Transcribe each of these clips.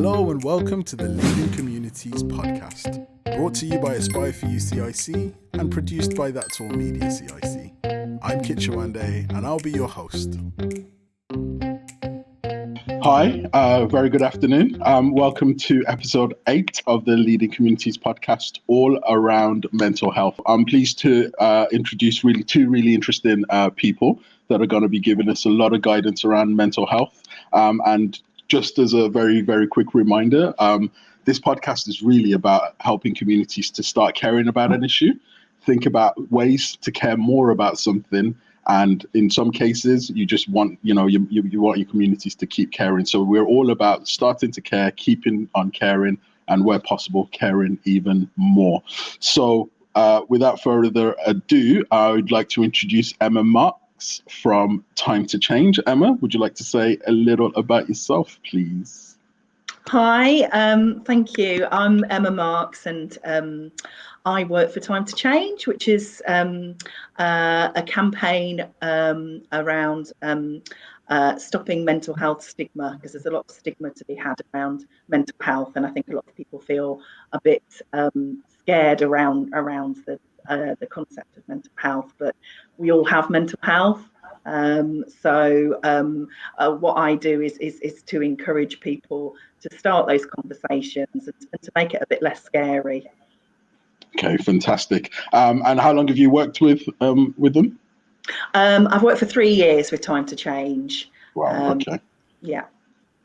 Hello and welcome to the Leading Communities podcast, brought to you by Aspire for You CIC and produced by That's All Media CIC. I'm Kit Chawande and I'll be your host. Hi, very good afternoon. Welcome to episode 8 of the Leading Communities podcast, all around mental health. I'm pleased to introduce two really interesting people that are going to be giving us a lot of guidance around mental health. And just as a very, very quick reminder, this podcast is really about helping communities to start caring about an issue, think about ways to care more about something. And in some cases, you just want, you want your communities to keep caring. So we're all about starting to care, keeping on caring, and where possible, caring even more. So without further ado, I would like to introduce Emma Marks from Time to Change. Emma, would you like to say a little about yourself, please? Hi, thank you. I'm Emma Marks and I work for Time to Change, which is a campaign around stopping mental health stigma, because there's a lot of stigma to be had around mental health, and I think a lot of people feel a bit scared around the concept of mental health, but we all have mental health. What I do is to encourage people to start those conversations and to make it a bit less scary. Okay, fantastic. And how long have you worked with them? I've worked for 3 years with Time to Change. Wow. Okay. Yeah.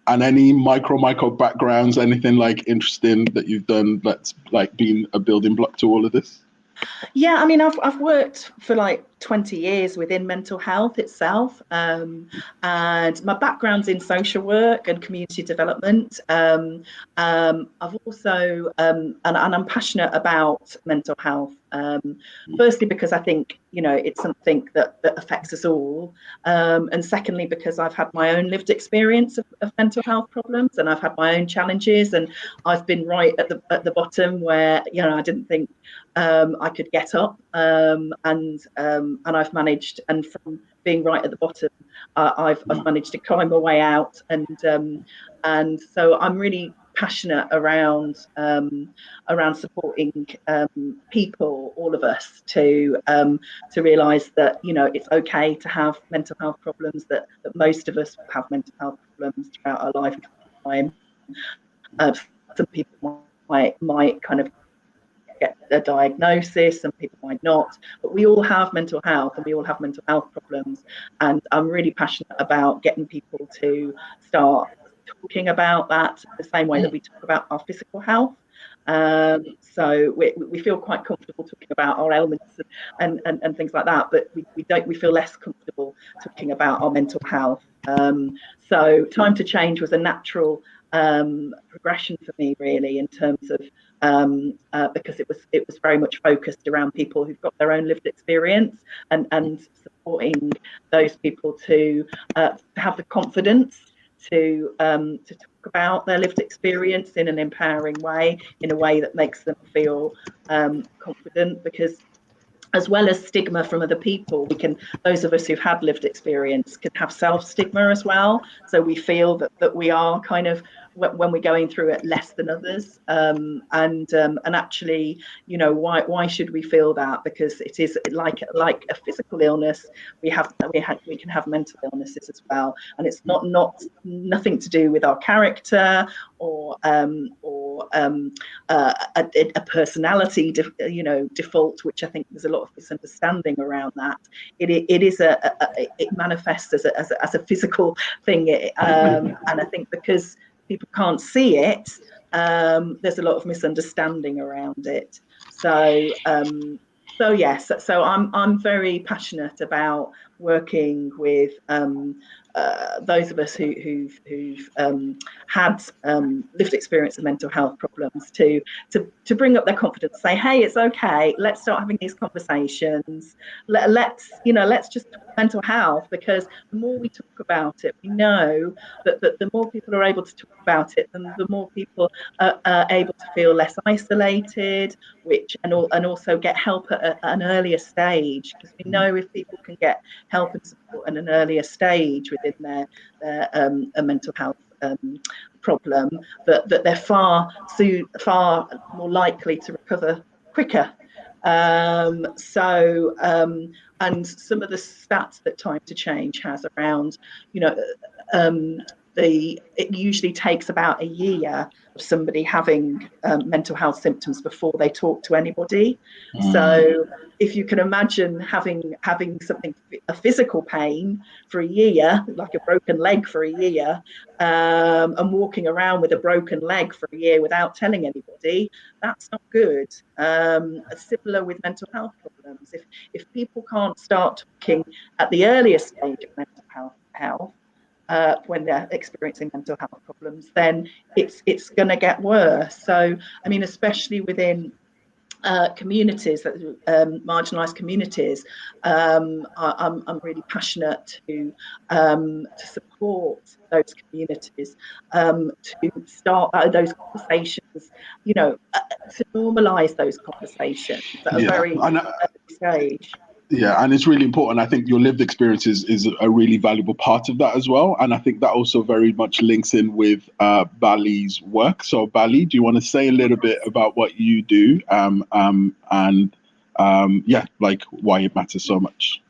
And any micro backgrounds, anything like interesting that you've done that's like been a building block to all of this? Yeah, I mean, I've worked for like 20 years within mental health itself, and my background's in social work and community development. I've also, and I'm passionate about mental health, firstly because I think, it's something that affects us all, and secondly because I've had my own lived experience of mental health problems, and I've had my own challenges, and I've been right at the bottom where, I didn't think I could get up, and I've managed, and from being right at the bottom, I've managed to climb my way out, and so I'm really passionate around supporting people, all of us, to realise that it's okay to have mental health problems, that most of us have mental health problems throughout our lifetime. Some people might kind of get a diagnosis, some people might not, but we all have mental health and we all have mental health problems, and I'm really passionate about getting people to start talking about that the same way that we talk about our physical health. So we feel quite comfortable talking about our ailments and things like that, but we feel less comfortable talking about our mental health. So Time to Change was a natural progression for me, really, in terms of because it was very much focused around people who've got their own lived experience, and supporting those people to have the confidence to talk about their lived experience in an empowering way, in a way that makes them feel confident, because as well as stigma from other people, those of us who've had lived experience can have self-stigma as well. So we feel that we are kind of, when we're going through it, less than others, and actually, why should we feel that? Because it is like a physical illness. We can have mental illnesses as well, and it's nothing to do with our character or a personality default, which I think there's a lot of misunderstanding around that. It manifests as a physical thing, and I think because people can't see it, there's a lot of misunderstanding around it. So yes, so I'm very passionate about working with those of us who've had lived experience of mental health problems to bring up their confidence, say, hey, it's okay, let's start having these conversations. Let's just talk mental health, because the more we talk about it, we know that the more people are able to talk about it, then the more people are able to feel less isolated, and also get help at an earlier stage, because we know if people can get help and support at an earlier stage within their mental health problem, that they're far more likely to recover quicker. And some of the stats that Time to Change has around, it usually takes about a year of somebody having mental health symptoms before they talk to anybody. So if you can imagine having something, a physical pain for a year, like a broken leg for a year, and walking around with a broken leg for a year without telling anybody, that's not good. Similar with mental health problems. If people can't start talking at the earliest stage of mental health, when they're experiencing mental health problems, then it's going to get worse. So, I mean, especially within communities, marginalised communities, I'm really passionate to support those communities, to start those conversations, to normalise those conversations at a very early stage. Yeah, and it's really important. I think your lived experience is a really valuable part of that as well. And I think that also very much links in with Bally's work. So Bally, do you want to say a little bit about what you do and like why it matters so much?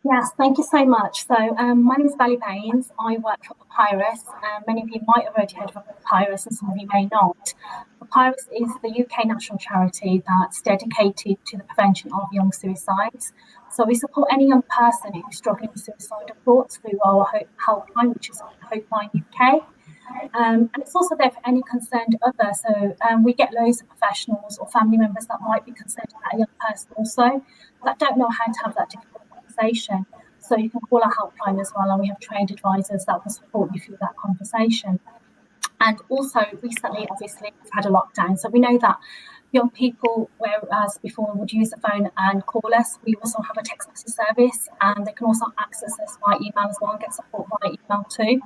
Yes, thank you so much. So my name is Bally Baines. I work for Papyrus. Many of you might have already heard of Papyrus and some of you may not. Papyrus is the UK national charity that's dedicated to the prevention of young suicides. So we support any young person who's struggling with suicidal thoughts through our helpline, which is Hopeline UK. And it's also there for any concerned other. So we get loads of professionals or family members that might be concerned about a young person also that don't know how to have that difficult conversation. So you can call our helpline as well, and we have trained advisors that will support you through that conversation. And also recently, obviously, we've had a lockdown. So we know that young people, whereas before would use the phone and call us, we also have a text message service, and they can also access us via email as well and get support via email too.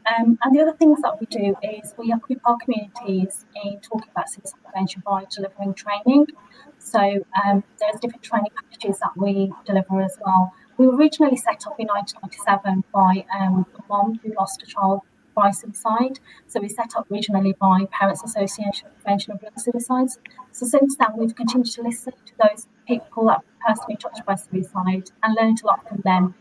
And the other things that we do is we equip our communities in talking about suicide prevention by delivering training. So there's different training packages that we deliver as well. We were originally set up in 1997 by a mum who lost a child by suicide. So we set up originally by Parents Association for Prevention of Young Suicides. So since then, we've continued to listen to those people that were personally touched by suicide and learned a lot from them.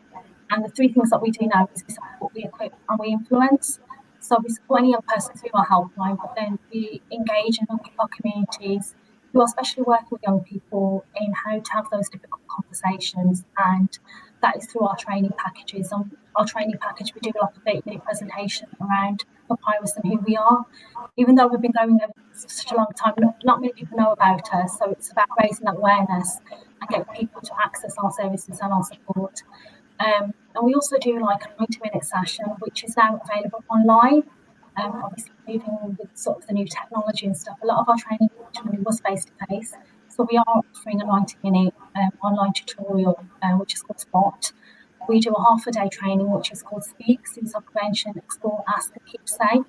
And the three things that we do now is we support, we equip, and we influence. So we support any young person through our helpline, but then we engage and equip our communities who are especially working with young people in how to have those difficult conversations. And that is through our training packages. On our training package, we do like a 30-minute presentation around Papyrus and who we are. Even though we've been going over for such a long time, not many people know about us. So it's about raising that awareness and getting people to access our services and our support. And we also do like a 90-minute session, which is now available online. Obviously, moving with sort of the new technology and stuff, a lot of our training originally was face-to-face. So we are offering a 90-minute online tutorial, which is called Spot. We do a half-a-day training, which is called Speak, Suicide Prevention, Explore, Ask and Keep Safe.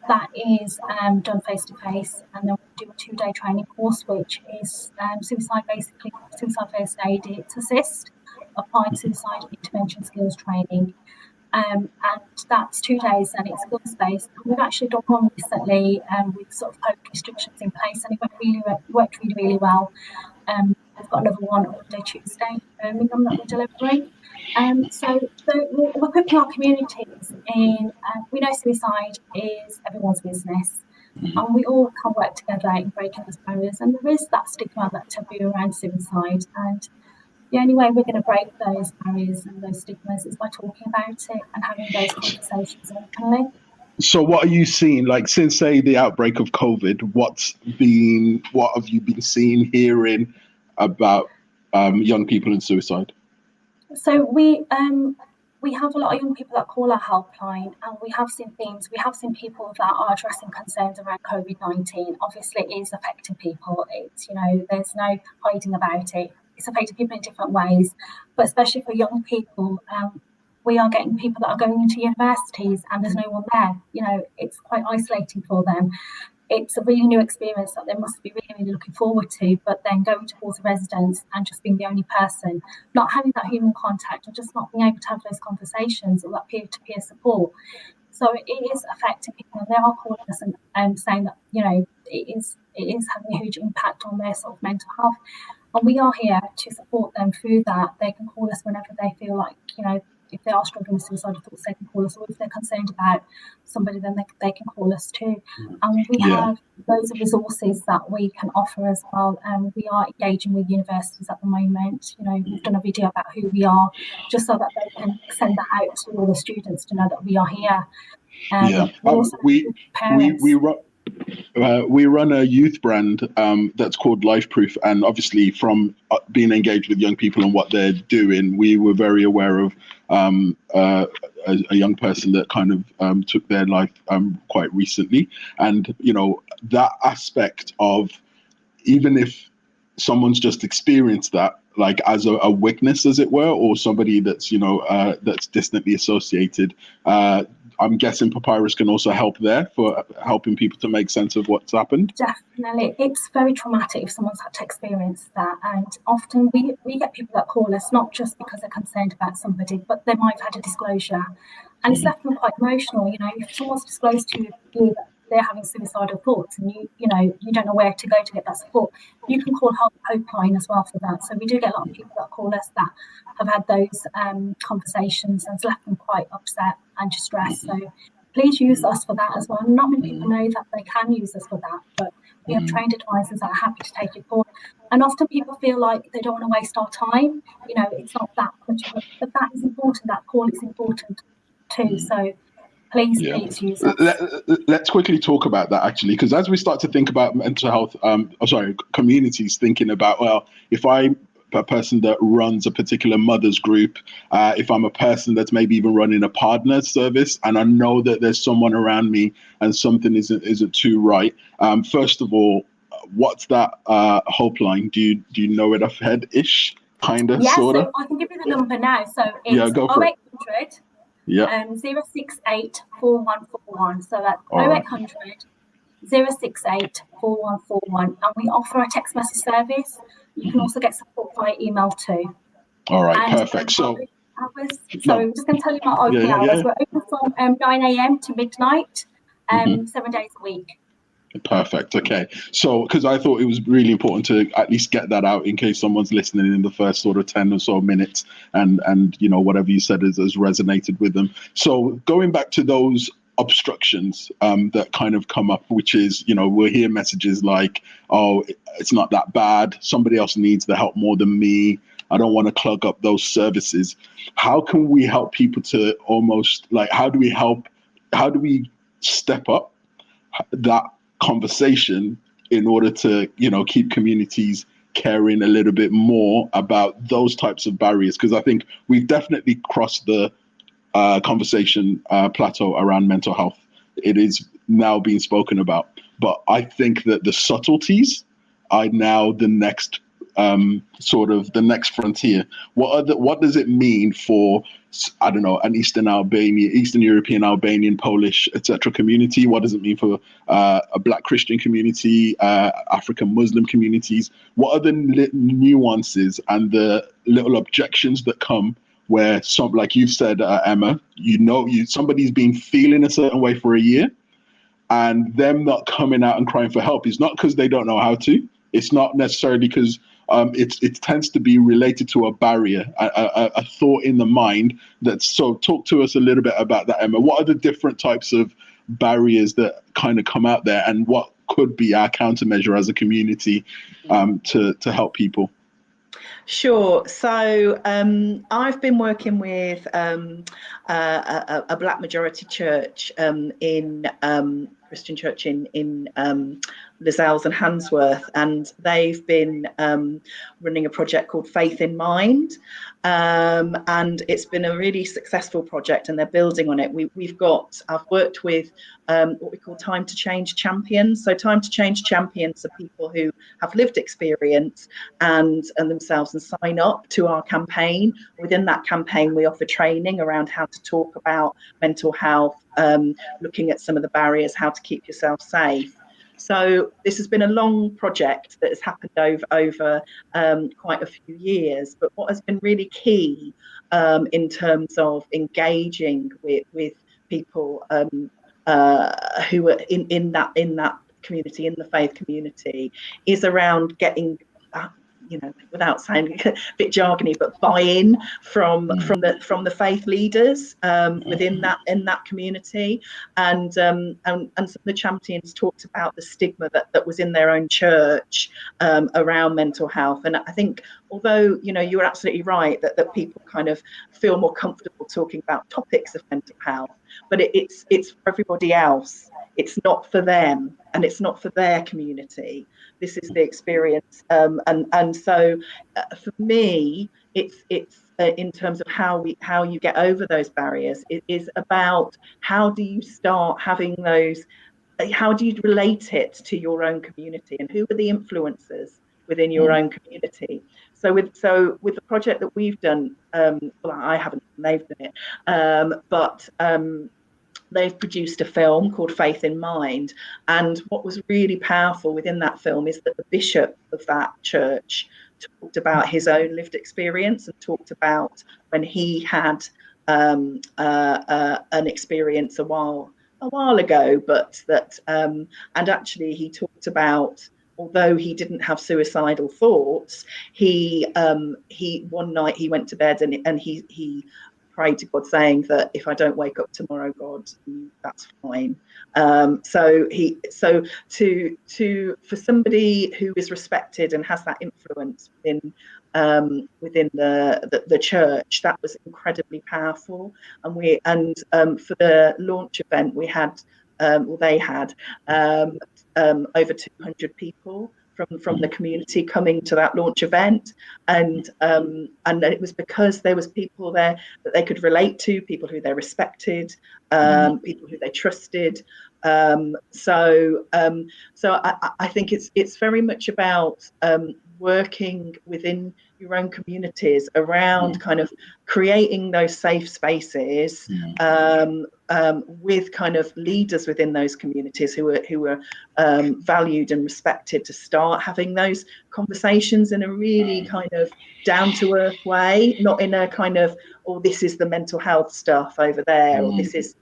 That is done face-to-face. And then we do a 2-day training course, which is suicide first aid assist, applied suicide intervention skills training. And that's 2 days and it's skills-based. We've actually done one recently with sort of COVID restrictions in place, and it worked really well. We've got another one on Monday, Tuesday in Birmingham that we're delivering. So we're equipping our communities in, we know suicide is everyone's business, and we all can work together in breaking those barriers. And there is that stigma, that taboo around suicide, and the only way we're going to break those barriers and those stigmas is by talking about it and having those conversations openly. So what are you seeing, like, since, say, the outbreak of COVID, what have you been seeing, hearing about young people in suicide? So we have a lot of young people that call our helpline, and we have seen things. We have seen people that are addressing concerns around COVID-19. Obviously, it is affecting people. It's, there's no hiding about it. It's affecting people in different ways, but especially for young people, we are getting people that are going into universities and there's no one there. It's quite isolating for them. It's a really new experience that they must be really looking forward to, but then going towards a residence and just being the only person, not having that human contact or just not being able to have those conversations or that peer-to-peer support, So it is affecting people, and they are calling us and saying that, you know, it is having a huge impact on their sort of mental health. And we are here to support them through that. They can call us whenever they feel like, you know, if they are struggling with suicidal thoughts, they can call us, or if they're concerned about somebody, then they can call us too. And we have loads of resources that we can offer as well. And we are engaging with universities at the moment. You know, we've done a video about who we are, just so that they can send that out to all the students to know that we are here. We run a youth brand that's called Life Proof, and obviously from being engaged with young people and what they're doing, we were very aware of a young person that kind of took their life quite recently. And, you know, that aspect of, even if someone's just experienced that, like as a witness, as it were, or somebody that's, you know, that's distantly associated, I'm guessing Papyrus can also help there for helping people to make sense of what's happened. Definitely. It's very traumatic if someone's had to experience that. And often we get people that call us not just because they're concerned about somebody, but they might have had a disclosure. And it's left them quite emotional. You know, if someone's disclosed to you that they're having suicidal thoughts and you don't know where to go to get that support, you can call Hopeline as well for that. So we do get a lot of people that call us that have had those conversations, and it's left them quite upset and distressed. So please use us for that as well. Not many people know that they can use us for that, but we have trained advisors that are happy to take your call. And often people feel like they don't want to waste our time. You know, it's not that much, but that is important. That call is important too. So please use us. Let's quickly talk about that, actually, because as we start to think about mental health, communities thinking about, well, if I'm a person that runs a particular mother's group, if I'm a person that's maybe even running a partner service, and I know that there's someone around me and something isn't too right. First of all, what's that Hopeline? Do you know it off head-ish, kind of, sort of? So I can give you the number now. So it's 0800 068 4141. So that's 0800 068 4141. And we offer a text message service. You can also get support via email too. All right, perfect. So I'm just going to tell you my open hours. We're open from 9 a.m. to midnight, 7 days a week. Perfect. Okay. So, because I thought it was really important to at least get that out in case someone's listening in the first sort of 10 or so minutes, and you know, whatever you said has resonated with them. So going back to those obstructions that kind of come up, which is, you know, we'll hear messages like, oh, it's not that bad, somebody else needs the help more than me, I don't want to clog up those services. How can we help people to almost, like, how do we step up that conversation in order to, you know, keep communities caring a little bit more about those types of barriers? Because I think we've definitely crossed the conversation plateau around mental health. It is now being spoken about, but I think that the subtleties are now the next the next frontier. What does it mean for, I don't know, an Eastern European Albanian, Polish, etc. community? What does it mean for a Black Christian community, African Muslim communities? What are the nuances and the little objections that come where, some, like you've said, Emma, somebody's been feeling a certain way for a year, and them not coming out and crying for help is not because they don't know how to. It's not necessarily because it tends to be related to a barrier, a thought in the mind. So talk to us a little bit about that, Emma. What are the different types of barriers that kind of come out there, and what could be our countermeasure as a community to help people? Sure. So I've been working with a Black majority church in Christian church in Lizelles and Handsworth, and they've been running a project called Faith in Mind, and it's been a really successful project, and they're building on it. I've worked with what we call Time to Change champions. So Time to Change champions are people who have lived experience and themselves and sign up to our campaign. Within that campaign, we offer training around how to talk about mental health, looking at some of the barriers, how to keep yourself safe. So this has been a long project that has happened over quite a few years. But what has been really key in terms of engaging with people who are in that community, in the faith community, is around getting, without sounding a bit jargony, but buy-in from the faith leaders within that community, and some of the champions talked about the stigma that was in their own church around mental health. And I think, although you're absolutely right that people kind of feel more comfortable talking about topics of mental health, but it's for everybody else. It's not for them, and it's not for their community. This is the experience, and so for me, it's in terms of how you get over those barriers. It is about how do you start having those. How do you relate it to your own community, and who are the influencers within your own community? So with the project that we've done, well, I haven't, they've done it, but they've produced a film called Faith in Mind. And what was really powerful within that film is that the bishop of that church talked about his own lived experience, and talked about when he had an experience a while ago, but that and actually he talked about, although he didn't have suicidal thoughts, he one night he went to bed and he prayed to God, saying that if I don't wake up tomorrow, God, that's fine. So for somebody who is respected and has that influence within the church, that was incredibly powerful. And for the launch event, we had they had over 200 people from the community coming to that launch event, and it was because there was people there that they could relate to, people who they respected, people who they trusted. So I think it's very much about working within your own communities around kind of creating those safe spaces with kind of leaders within those communities who are valued and respected, to start having those conversations in a really kind of down-to-earth way, not in a kind of, oh, this is the mental health stuff over there, or this is,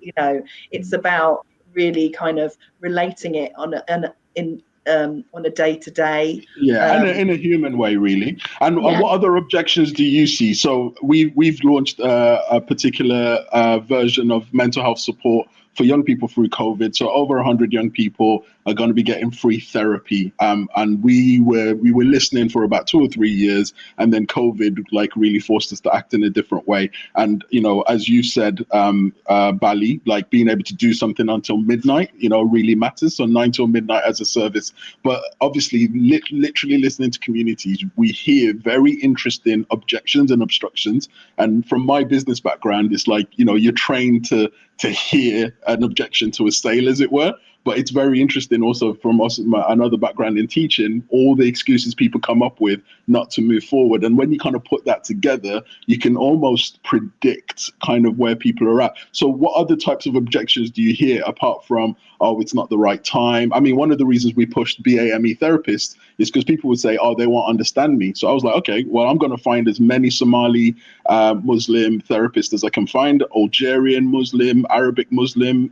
it's about really kind of relating it on a day-to-day, and in a human way, really. And what other objections do you see? So we've launched a particular version of mental health support for young people through COVID. So over 100 young people are going to be getting free therapy. And we were listening for about 2 or 3 years, and then COVID really forced us to act in a different way. And as you said, Bally, being able to do something until midnight, really matters. So 9 till midnight as a service. But obviously, literally listening to communities, we hear very interesting objections and obstructions. And from my business background, it's you're trained to hear an objection to a sale, as it were. But it's very interesting also from us, another background in teaching, all the excuses people come up with not to move forward. And when you kind of put that together, you can almost predict kind of where people are at. So what other types of objections do you hear apart from, oh, it's not the right time? I mean, one of the reasons we pushed BAME therapists is because people would say, oh, they won't understand me. So I was like, okay, well, I'm going to find as many Somali Muslim therapists as I can find, Algerian Muslim, Arabic Muslim,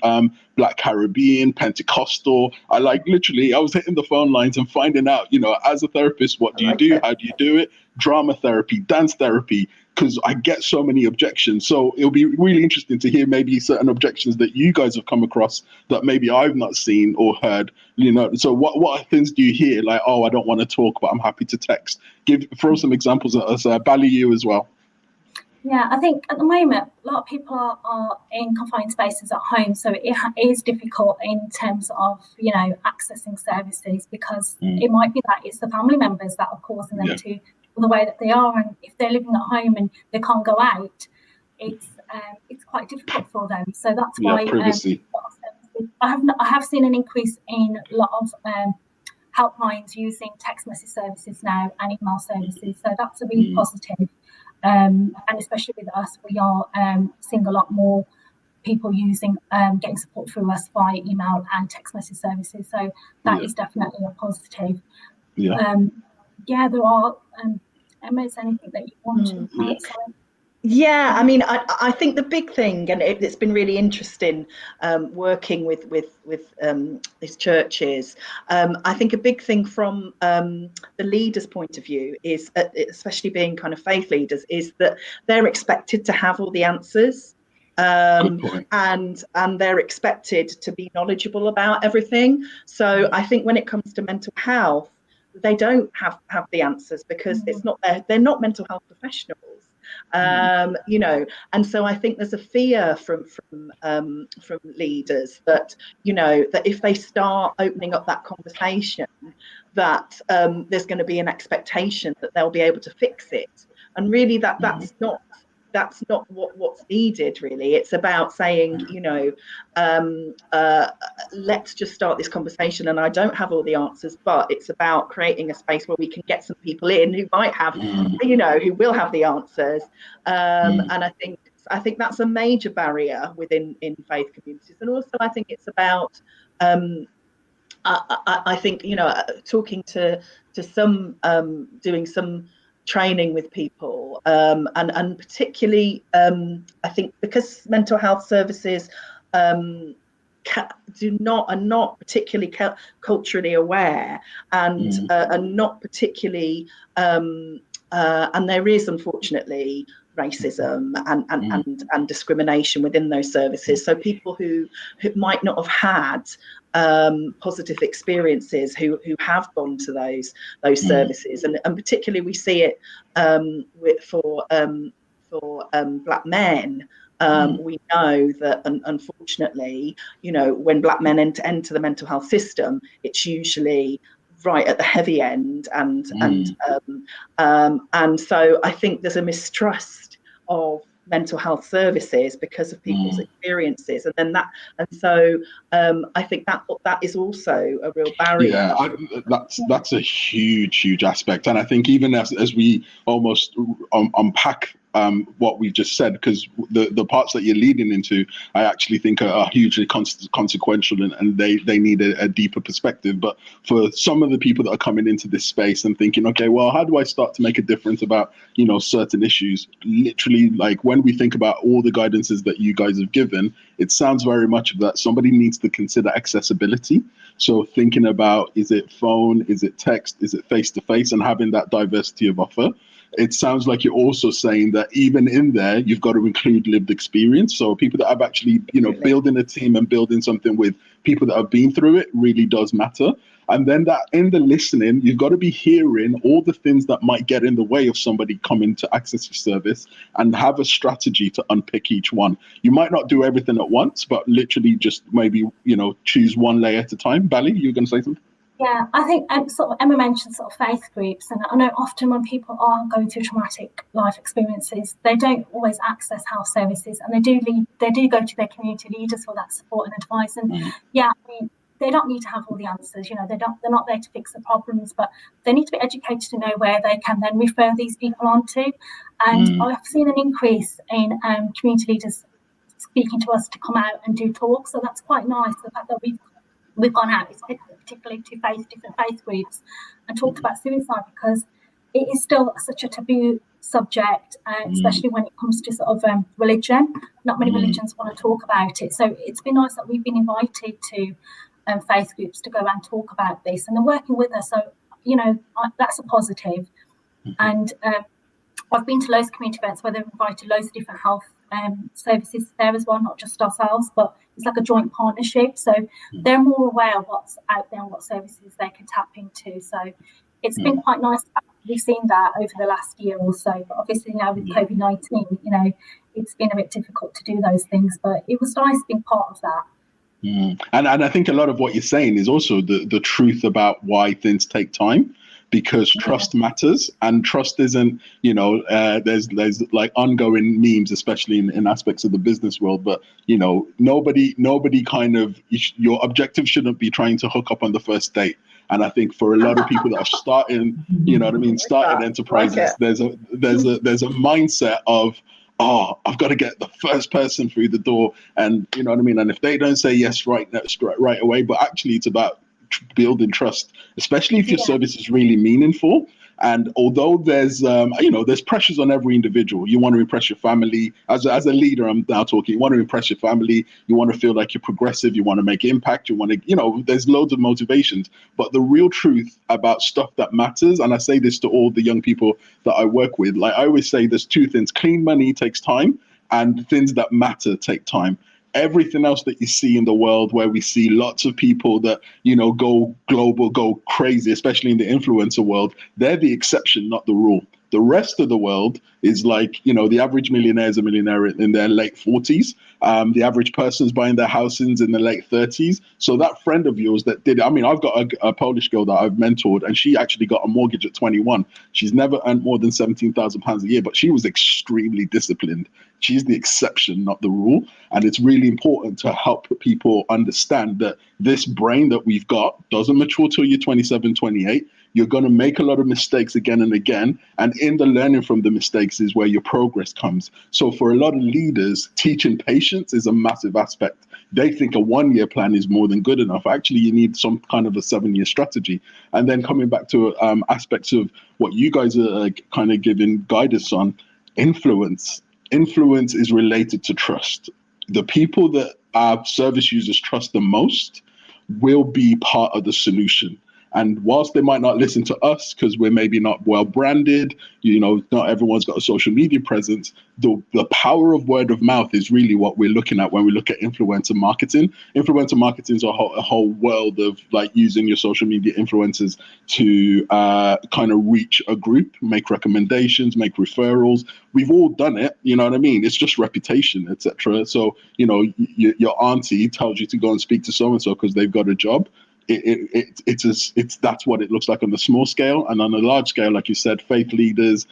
Black Caribbean, Pentecostal. I was hitting the phone lines and finding out, as a therapist, what do you do? How do you do it? Drama therapy, dance therapy, because I get so many objections. So it'll be really interesting to hear maybe certain objections that you guys have come across that maybe I've not seen or heard. So what things do you hear? Oh, I don't want to talk, but I'm happy to text. Throw some examples as Bally, you as well. Yeah, I think at the moment, a lot of people are in confined spaces at home, so it is difficult in terms of, accessing services, because it might be that it's the family members that are causing them to feel the way that they are, and if they're living at home and they can't go out, it's quite difficult for them. So that's why privacy. I have seen an increase in a lot of helplines using text message services now and email services, so that's a really positive. And especially with us, we are seeing a lot more people getting support through us via email and text message services. So that is definitely a positive. There are. Emma, is there anything that you want to add? Yeah, I mean, I think the big thing, and it's been really interesting working with these churches. I think a big thing from the leaders' point of view is, especially being kind of faith leaders, is that they're expected to have all the answers, Good point. and they're expected to be knowledgeable about everything. So I think when it comes to mental health, they don't have the answers because it's not they're not mental health professionals. You know, and so I think there's a fear from leaders that, you know, that if they start opening up that conversation, that there's going to be an expectation that they'll be able to fix it, and really that's not what's needed. Really, it's about saying, you know, let's just start this conversation, and I don't have all the answers, but it's about creating a space where we can get some people in who might have, you know, who will have the answers. And I think that's a major barrier within faith communities. And also I think it's about I think, you know, talking to some, doing some training with people, and particularly I think because mental health services are not particularly culturally aware, and are not particularly and there is unfortunately racism and discrimination within those services. So people who might not have had positive experiences, who have gone to those services, and particularly we see it for black men. We know that, unfortunately, you know, when black men enter the mental health system, it's usually right at the heavy end, and so I think there's a mistrust of mental health services because of people's experiences, and so I think that is also a real barrier. That's a huge aspect, and I think even as we almost unpack what we've just said, because the parts that you're leading into, I actually think are hugely consequential, and they need a deeper perspective. But for some of the people that are coming into this space and thinking, okay, well, how do I start to make a difference about, you know, certain issues? Literally, like when we think about all the guidances that you guys have given, it sounds very much of that somebody needs to consider accessibility. So thinking about, is it phone, is it text, is it face-to-face, and having that diversity of offer. It sounds like you're also saying that even in there, you've got to include lived experience. So people that have actually, you know, building a team and building something with people that have been through it really does matter. And then that in the listening, you've got to be hearing all the things that might get in the way of somebody coming to access your service, and have a strategy to unpick each one. You might not do everything at once, but literally just maybe, you know, choose one layer at a time. Bally, you were going to say something? Yeah, I think sort of Emma mentioned sort of faith groups, and I know often when people are going through traumatic life experiences, they don't always access health services, and they do go to their community leaders for that support and advice. And yeah, I mean, they don't need to have all the answers. You know, they're not there to fix the problems, but they need to be educated to know where they can then refer these people on to. And I've seen an increase in community leaders speaking to us to come out and do talks, so that's quite nice. The fact that we've gone out, particularly to different faith groups, and talked about suicide, because it is still such a taboo subject, especially when it comes to sort of religion. Not many religions want to talk about it. So it's been nice that we've been invited to faith groups to go and talk about this, and they're working with us. So, you know, that's a positive. And I've been to loads of community events where they've invited loads of different health services there as well, not just ourselves, but it's like a joint partnership. So they're more aware of what's out there and what services they can tap into. So it's been quite nice. We've seen that over the last year or so, but obviously now with COVID-19, you know, it's been a bit difficult to do those things, but it was nice being part of that. And I think a lot of what you're saying is also the truth about why things take time, because trust matters, and trust isn't, you know, there's like ongoing memes, especially in aspects of the business world, but, you know, nobody kind of, your objective shouldn't be trying to hook up on the first date. And I think for a lot of people that are starting, you know what I mean, starting enterprises, there's a mindset of, oh, I've got to get the first person through the door, and you know what I mean. And if they don't say yes right away, but actually it's about building trust, especially if your Yeah. service is really meaningful. And although there's, there's pressures on every individual. You want to impress your family. As a leader, I'm now talking, you want to impress your family. You want to feel like you're progressive. You want to make impact. You want to, there's loads of motivations. But the real truth about stuff that matters, and I say this to all the young people that I work with, like I always say, there's two things. Clean money takes time, and things that matter take time. Everything else that you see in the world, where we see lots of people that, go global, go crazy, especially in the influencer world, they're the exception, not the rule. The rest of the world is like, the average millionaire is a millionaire in their late 40s. The average person's buying their houses in the late 30s. So that friend of yours that did, I've got a Polish girl that I've mentored, and she actually got a mortgage at 21. She's never earned more than £17,000 a year, but she was extremely disciplined. She's the exception, not the rule. And it's really important to help people understand that this brain that we've got doesn't mature till you're 27, 28. You're going to make a lot of mistakes again and again. And in the learning from the mistakes is where your progress comes. So for a lot of leaders, teaching patience is a massive aspect. They think a 1-year plan is more than good enough. Actually, you need some kind of a 7-year strategy. And then coming back to aspects of what you guys are kind of giving guidance on, influence. Influence is related to trust. The people that our service users trust the most will be part of the solution. And whilst they might not listen to us because we're maybe not well branded, not everyone's got a social media presence, the power of word of mouth is really what we're looking at when we look at influencer marketing. Influencer marketing is a whole world of like using your social media influencers to kind of reach a group, make recommendations, make referrals. We've all done it, you know what I mean? It's just reputation, etc. So, your auntie tells you to go and speak to so-and-so because they've got a job. It's that's what it looks like on the small scale. And on a large scale, like you said, faith leaders,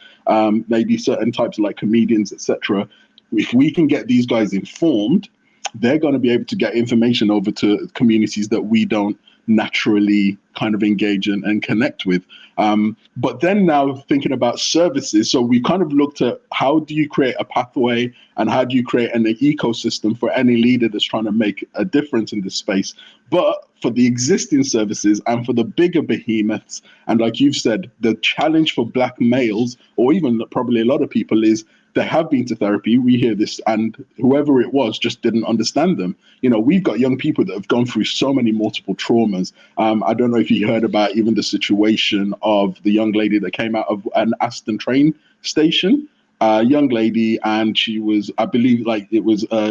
maybe certain types of like comedians, etc. If we can get these guys informed, they're going to be able to get information over to communities that we don't naturally kind of engage and connect with. But then now thinking about services, so we kind of looked at how do you create a pathway and how do you create an ecosystem for any leader that's trying to make a difference in this space. But for the existing services and for the bigger behemoths, and like you've said, the challenge for Black males, or even probably a lot of people, is they have been to therapy. We hear this, and whoever it was just didn't understand them. We've got young people that have gone through so many multiple traumas. I don't know if you heard about even the situation of the young lady that came out of an Aston train station. Young lady, and she was, I believe,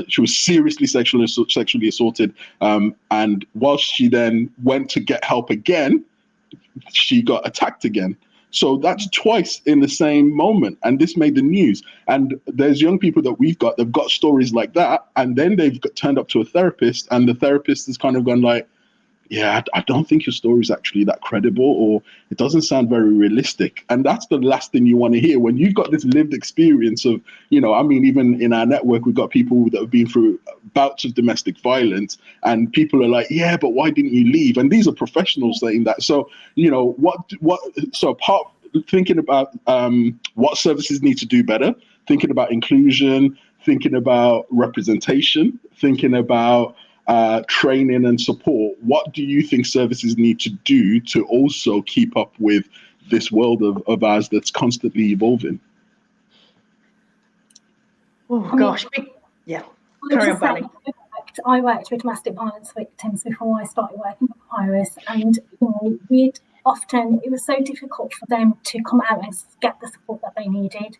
she was seriously sexually assaulted. And whilst she then went to get help again, she got attacked again. So that's twice in the same moment. And this made the news. And there's young people that they've got stories like that. And then they've turned up to a therapist, and the therapist has kind of gone like, yeah, I don't think your story is actually that credible, or it doesn't sound very realistic. And that's the last thing you want to hear when you've got this lived experience of, even in our network, we've got people that have been through bouts of domestic violence, and people are like, yeah, but why didn't you leave? And these are professionals saying that. So, so apart thinking about what services need to do better, thinking about inclusion, thinking about representation, thinking about training and support, what do you think services need to do to also keep up with this world of ours that's constantly evolving? Oh gosh, yeah. Carry on, Bally. I worked with domestic violence victims before I started working for Papyrus, and it was so difficult for them to come out and get the support that they needed.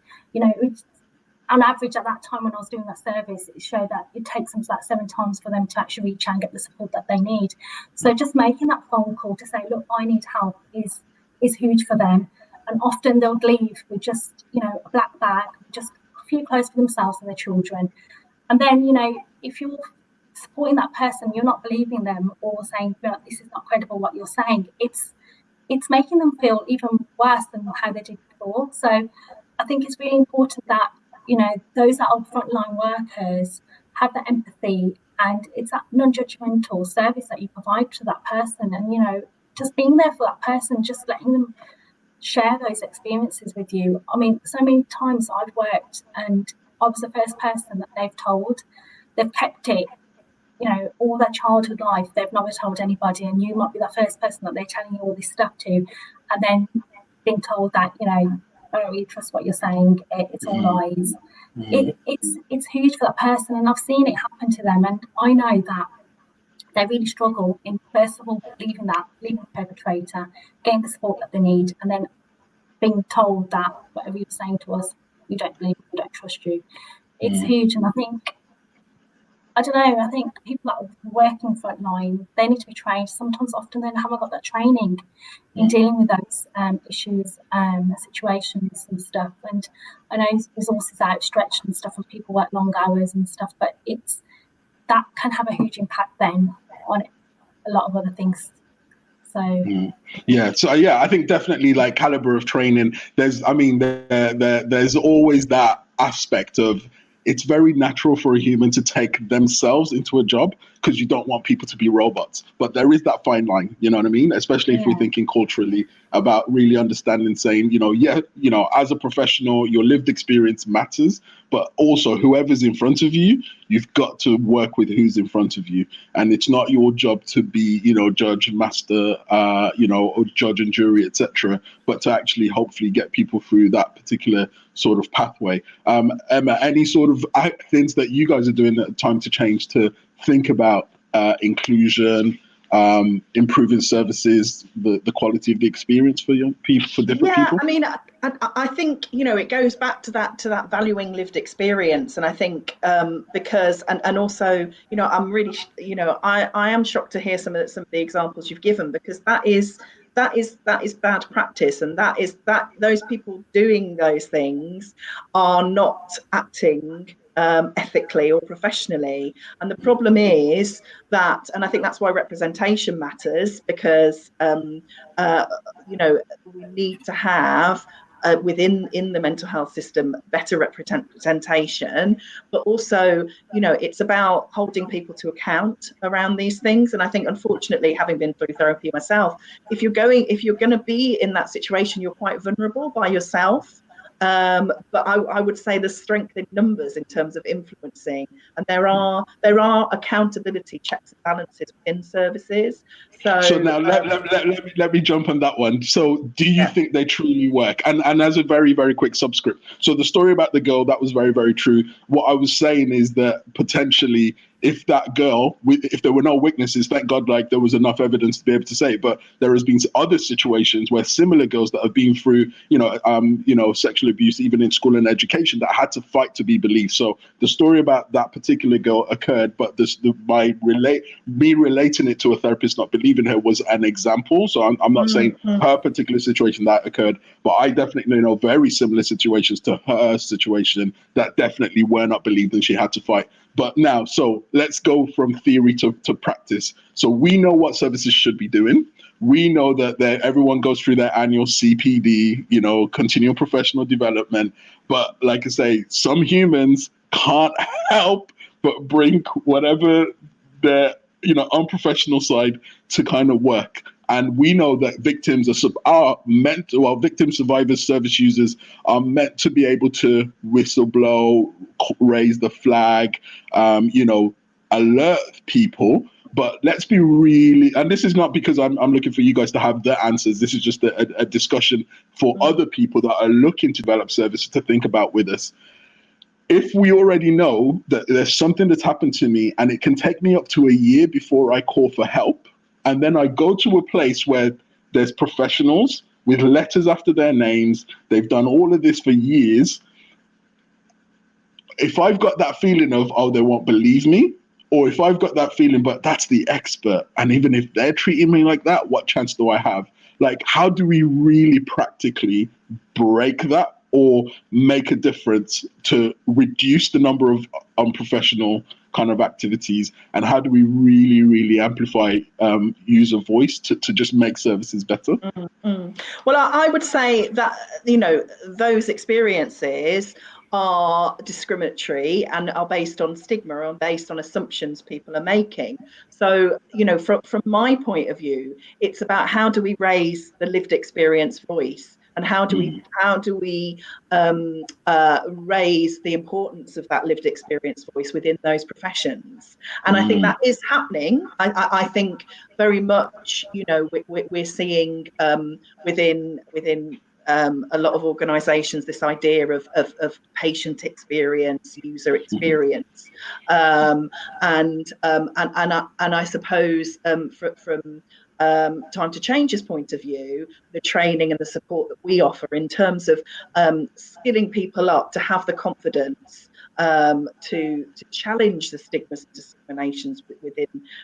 On average, at that time when I was doing that service, it showed that it takes them like 7 times for them to actually reach out and get the support that they need. So just making that phone call to say, look, I need help is huge for them. And often they'll leave with just, a black bag, just a few clothes for themselves and their children. And then, if you're supporting that person, you're not believing them or saying, no, this is not credible what you're saying. It's making them feel even worse than how they did before. So I think it's really important that those that are frontline workers have that empathy, and it's that non-judgmental service that you provide to that person, and just being there for that person, just letting them share those experiences with you. I mean, so many times I've worked and I was the first person that they've told. They've kept it all their childhood life, they've never told anybody, and you might be the first person that they're telling you all this stuff to, and then being told that, I don't really trust what you're saying, it's all lies. It's huge for that person, and I've seen it happen to them, and I know that they really struggle in, first of all, leaving the perpetrator, getting the support that they need, and then being told that whatever you're saying to us, we don't believe, we don't trust you. It's huge, and I think people that are working frontline, they need to be trained. Sometimes, often, they haven't got that training in dealing with those issues, situations and stuff. And I know resources are outstretched and stuff, and people work long hours and stuff, but that can have a huge impact then on a lot of other things. So I think definitely, like, caliber of training. There's always that aspect of, it's very natural for a human to take themselves into a job because you don't want people to be robots. But there is that fine line, you know what I mean? Especially if we're thinking culturally about really understanding, saying, as a professional, your lived experience matters, but also whoever's in front of you, you've got to work with who's in front of you. And it's not your job to be, judge, master, or judge and jury, etc., but to actually hopefully get people through that particular sort of pathway. Emma, any sort of things that you guys are doing at Time to Change to think about inclusion, improving services, the quality of the experience for young people, for different people? I mean, I think, it goes back to that valuing lived experience. And I think because, and also, I'm really, I am shocked to hear some of the examples you've given, because that is bad practice, and those people doing those things are not acting ethically or professionally. And the problem is that, and I think that's why representation matters, because we need to have within the mental health system better representation, but also it's about holding people to account around these things. And I think, unfortunately, having been through therapy myself, if you're going to be in that situation, you're quite vulnerable by yourself. But I would say there's strength in numbers in terms of influencing, and there are accountability checks and balances within services. So now let me jump on that one. So do you think they truly work? And as a very, very quick subscript, so the story about the girl, that was very, very true. What I was saying is that potentially, if that girl, if there were no witnesses, thank God, like, there was enough evidence to be able to say it. But there has been other situations where similar girls that have been through, sexual abuse, even in school and education, that had to fight to be believed. So the story about that particular girl occurred, but me relating it to a therapist not believing her was an example. So I'm not saying her particular situation that occurred, but I definitely know very similar situations to her situation that definitely were not believed, and she had to fight. But now, so let's go from theory to practice. So we know what services should be doing. We know that everyone goes through their annual CPD, continual professional development. But like I say, some humans can't help but bring whatever their unprofessional side to kind of work. And we know that victim survivors, service users are meant to be able to whistleblow, raise the flag, alert people. But let's be really, and this is not because I'm looking for you guys to have the answers. This is just a discussion for other people that are looking to develop services to think about with us. If we already know that there's something that's happened to me and it can take me up to a year before I call for help, and then I go to a place where there's professionals with letters after their names, they've done all of this for years. If I've got that feeling of, oh, they won't believe me, or if I've got that feeling, but that's the expert, and even if they're treating me like that, what chance do I have? Like, how do we really practically break that or make a difference to reduce the number of unprofessional kind of activities? And how do we really, really amplify user voice to just make services better? Well, I would say that, those experiences are discriminatory and are based on stigma, or based on assumptions people are making. So, from my point of view, it's about how do we raise the lived experience voice and how do we raise the importance of that lived experience voice within those professions. And I think that is happening. I think very much, we're seeing within a lot of organisations this idea of patient experience, user experience, and I suppose from Time to Change's point of view, the training and the support that we offer in terms of skilling people up to have the confidence to challenge the stigmas and discriminations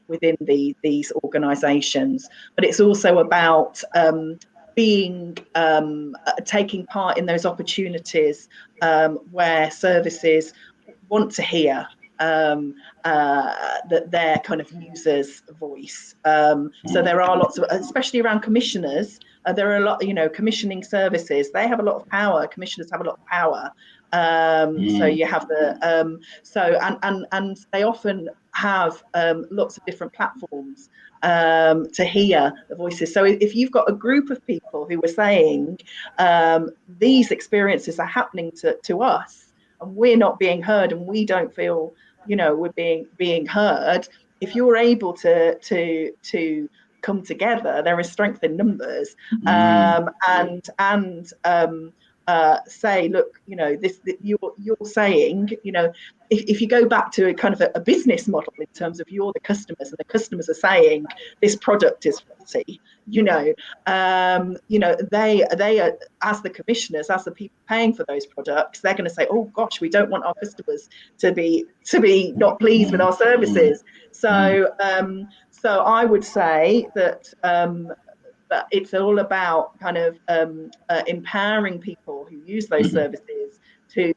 within these organisations. But it's also about taking part in those opportunities where services want to hear that their kind of users' voice. So there are lots of, especially around commissioners, there are a lot, commissioning services, they have a lot of power. Commissioners have a lot of power. So you have and they often have lots of different platforms to hear the voices. So if you've got a group of people who are saying these experiences are happening to us and we're not being heard and we don't feel we're being heard, if you're able to come together, there is strength in numbers, and say, look, you're saying, if you go back to a kind of a business model in terms of you're the customers and the customers are saying this product is faulty, they are, as the commissioners, as the people paying for those products, they're going to say, oh gosh, we don't want our customers to be not pleased with our services. So I would say that it's all about kind of empowering people who use those services to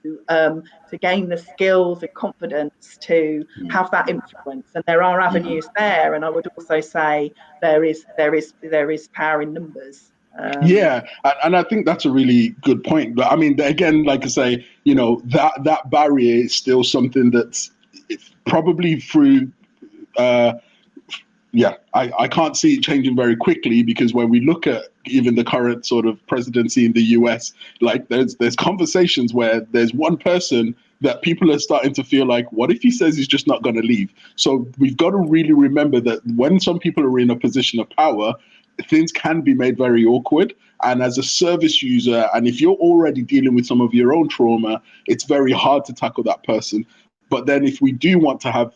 gain the skills and confidence to have that influence. And there are avenues there. And I would also say there is power in numbers. And I think that's a really good point. But I mean, again, like I say, that barrier is still something that's probably through. I can't see it changing very quickly, because when we look at even the current sort of presidency in the US, like there's conversations where there's one person that people are starting to feel like, what if he says he's just not going to leave? So we've got to really remember that when some people are in a position of power, things can be made very awkward. And as a service user, and if you're already dealing with some of your own trauma, it's very hard to tackle that person. But then if we do want to have,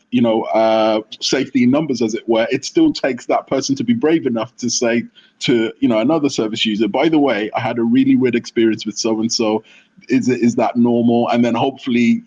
safety in numbers, as it were, it still takes that person to be brave enough to say to, another service user, by the way, I had a really weird experience with so-and-so. Is that normal? And then hopefully,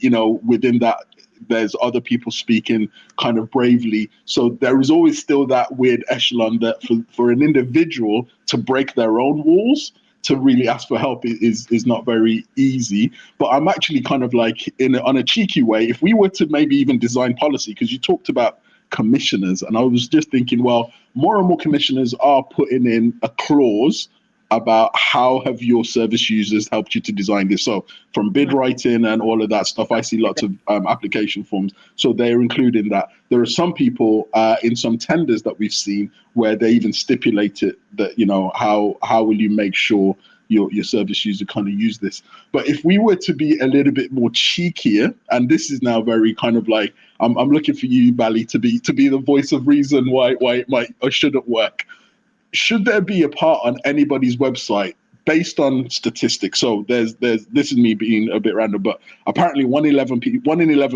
within that, there's other people speaking kind of bravely. So there is always still that weird echelon that for an individual to break their own walls, to really ask for help is not very easy. But I'm actually kind of like, on a cheeky way, if we were to maybe even design policy, because you talked about commissioners, and I was just thinking, well, more and more commissioners are putting in a clause about how have your service users helped you to design this. So from bid writing and all of that stuff, I see lots of application forms. So they're including that. There are some people in some tenders that we've seen where they even stipulate it that, how will you make sure your service user kind of use this. But if we were to be a little bit more cheekier, and this is now very kind of like, I'm looking for you, Bally, to be the voice of reason why it might or shouldn't work. Should there be a part on anybody's website based on statistics? So there's this is me being a bit random, but apparently 1 in 11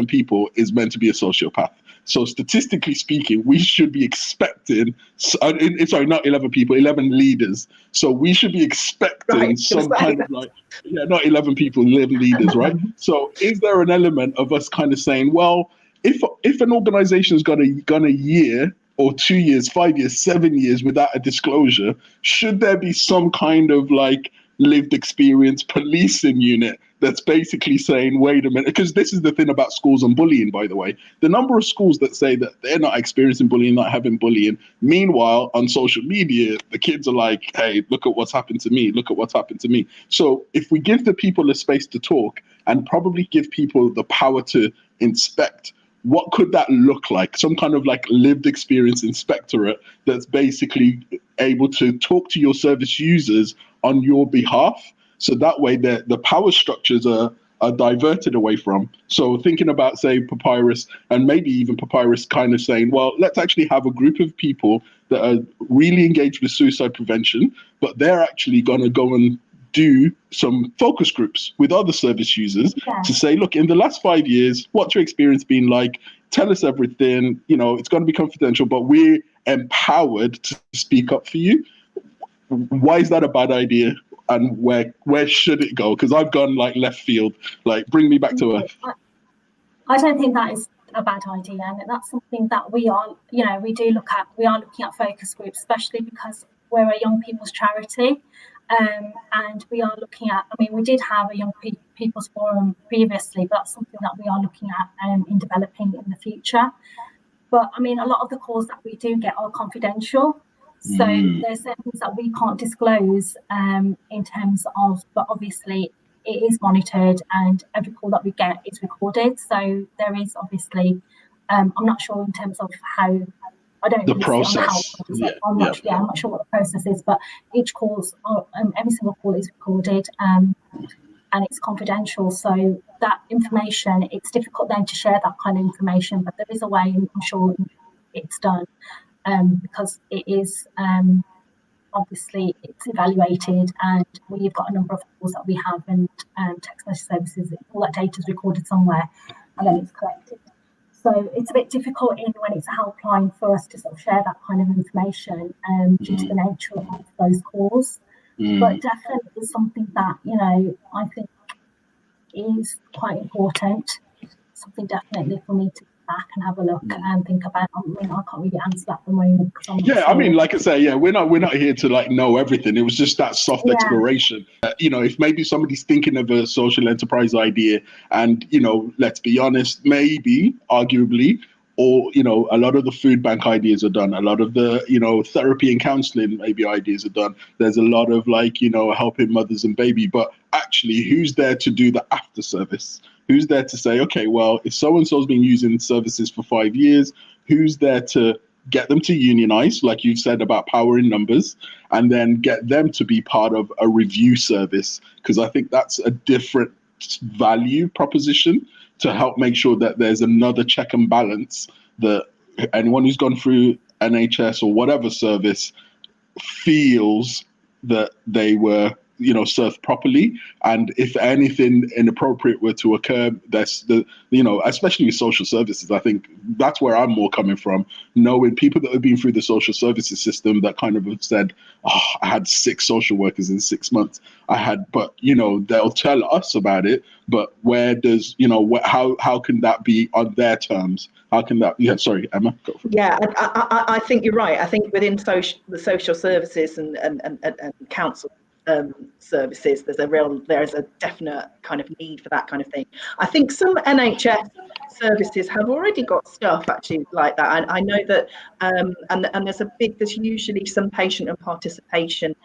people is meant to be a sociopath. So statistically speaking, we should be expecting, not 11 people, 11 leaders. So we should be expecting some kind of like, not 11 people, 11 leaders, right? So is there an element of us kind of saying, well, if an organization's gone a year or 2 years, 5 years, 7 years without a disclosure, should there be some kind of like lived experience policing unit that's basically saying, wait a minute, because this is the thing about schools and bullying, by the way. The number of schools that say that they're not experiencing bullying, not having bullying. Meanwhile, on social media, the kids are like, hey, look at what's happened to me. Look at what's happened to me. So if we give the people a space to talk and probably give people the power to inspect, what could that look like? Some kind of like lived experience inspectorate that's basically able to talk to your service users on your behalf. So that way the power structures are diverted away from. So thinking about, say, Papyrus, and maybe even Papyrus kind of saying, well, let's actually have a group of people that are really engaged with suicide prevention, but they're actually going to go and do some focus groups with other service users to say, look, in the last 5 years, what's your experience been like? Tell us everything. It's going to be confidential, but we're empowered to speak up for you. Why is that a bad idea? And where should it go? Because I've gone like left field, like bring me back to earth. I don't think that is a bad idea, and that's something that we are, we do look at. We are looking at focus groups, especially because we're a young people's charity, and we are looking at. I mean, we did have a young people's forum previously, but that's something that we are looking at in developing in the future. But I mean, a lot of the calls that we do get are confidential. So there's certain things that we can't disclose in terms of, but obviously it is monitored and every call that we get is recorded. So there is obviously, I'm not sure in terms of how, I don't the really process. I'm not sure what the process is, but each call's, every single call is recorded and it's confidential. So that information, it's difficult then to share that kind of information, but there is a way, I'm sure it's done. Because it is obviously it's evaluated, and we've got a number of calls that we have, and text message services, all that data is recorded somewhere and then it's collected. So it's a bit difficult when it's a helpline for us to sort of share that kind of information due to the nature of those calls. But definitely is something that, I think is quite important, something definitely for me to back and have a look and think about. I mean, I can't really answer that at the moment. I mean, like I say, we're not here to like know everything. It was just that soft exploration. If maybe somebody's thinking of a social enterprise idea, and let's be honest, maybe arguably, or a lot of the food bank ideas are done. A lot of the therapy and counselling maybe ideas are done. There's a lot of helping mothers and baby, but actually, who's there to do the after service? Who's there to say, okay, well, if so-and-so's been using services for 5 years, who's there to get them to unionize, like you said about power in numbers, and then get them to be part of a review service? Because I think that's a different value proposition to help make sure that there's another check and balance, that anyone who's gone through NHS or whatever service feels that they were served properly, and if anything inappropriate were to occur, that's especially with social services, I think that's where I'm more coming from, knowing people that have been through the social services system that kind of have said, I had 6 social workers in 6 months. But they'll tell us about it, but where does how can that be on their terms? How can that? Yeah, sorry, Emma. Go for it. Yeah, I think you're right. I think within the social services and council services, there's a definite kind of need for that kind of thing. I think some NHS services have already got stuff actually like that. I know that, and there's usually some patient and participation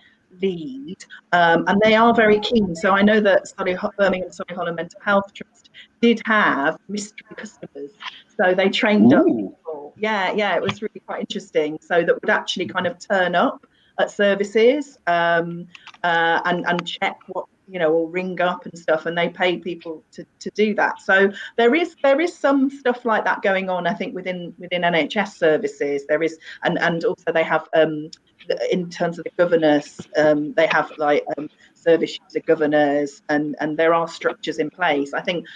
lead, and they are very keen. So I know that Birmingham Solihull Mental Health Trust did have mystery customers, so they trained up people. Yeah, it was really quite interesting. So that would actually kind of turn up at services and check what or ring up and stuff, and they pay people to do that. So there is some stuff like that going on, I think, within NHS services. There is, and also they have in terms of the governors, they have like service user governors, and there are structures in place. I think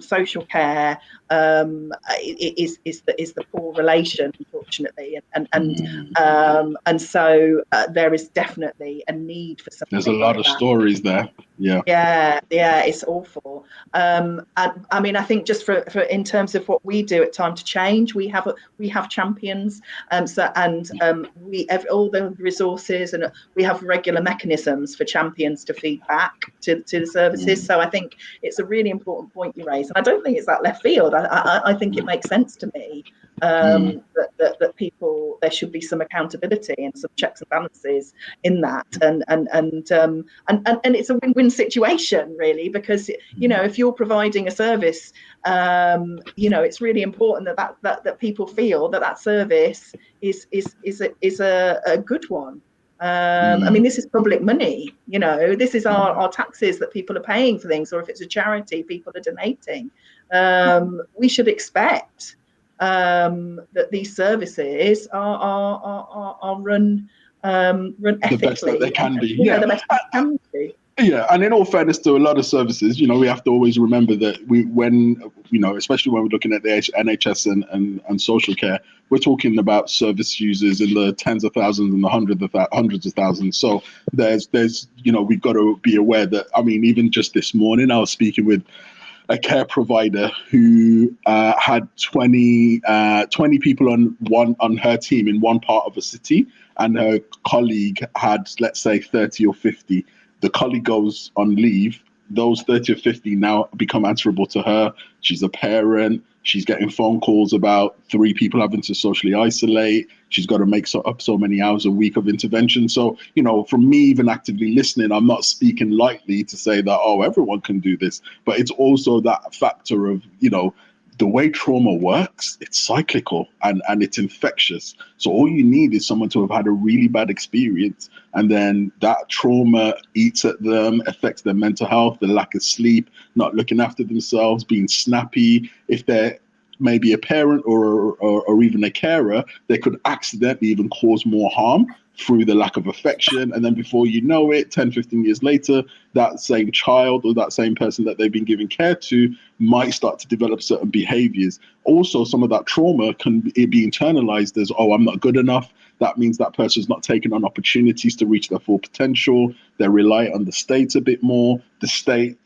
social care is the poor relation, unfortunately, and so there is definitely a need for something. There's a lot of stories there. Yeah, it's awful. And I mean, I think just for in terms of what we do at Time to Change, we have champions, we have all the resources, and we have regular mechanisms for champions to feed back to the services. So I think it's a really important point you raise, and I don't think it's that left field. I think it makes sense to me. that people, there should be some accountability and some checks and balances in that, and it's a win-win situation really, because if you're providing a service, it's really important that people feel that service is a good one. I mean, this is public money, this is our taxes that people are paying for things, or if it's a charity people are donating. We should expect that these services are run ethically. The best that they can be. The best they can be. Yeah, and in all fairness to a lot of services, we have to always remember that especially when we're looking at the NHS and social care, we're talking about service users in the tens of thousands and the hundreds of thousands. So there's we've got to be aware that, I mean, even just this morning, I was speaking with a care provider who had 20 people on her team in one part of a city, and her colleague had, let's say, 30 or 50. The colleague goes on leave. Those 30 or 50 now become answerable to her. She's a parent. She's getting phone calls about 3 people having to socially isolate. She's got to make up so many hours a week of intervention. So, from me even actively listening, I'm not speaking lightly to say that, everyone can do this. But it's also that factor of, the way trauma works, it's cyclical and it's infectious. So all you need is someone to have had a really bad experience, and then that trauma eats at them, affects their mental health, the lack of sleep, not looking after themselves, being snappy. If they're maybe a parent or even a carer, they could accidentally even cause more harm through the lack of affection. And then before you know it, 10, 15 years later, that same child or that same person that they've been giving care to might start to develop certain behaviors. Also, some of that trauma can be internalized as, I'm not good enough. That means that person's not taking on opportunities to reach their full potential. They rely on the state a bit more. The state,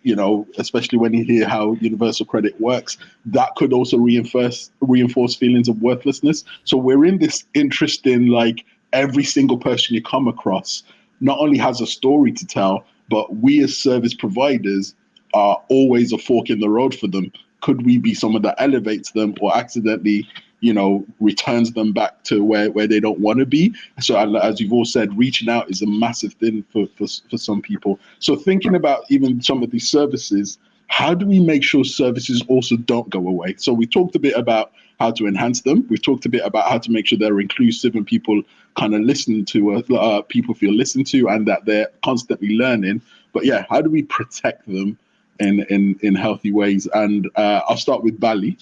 especially when you hear how universal credit works, that could also reinforce feelings of worthlessness. So we're in this interesting, every single person you come across not only has a story to tell, but we as service providers are always a fork in the road for them. Could we be someone that elevates them or accidentally, returns them back to where they don't want to be? So as you've all said, reaching out is a massive thing for some people. So thinking about even some of these services, how do we make sure services also don't go away? So we talked a bit about how to enhance them. We've talked a bit about how to make sure they're inclusive and people kind of listen to, people feel listened to, and that they're constantly learning. But yeah, how do we protect them in healthy ways? And I'll start with Bally.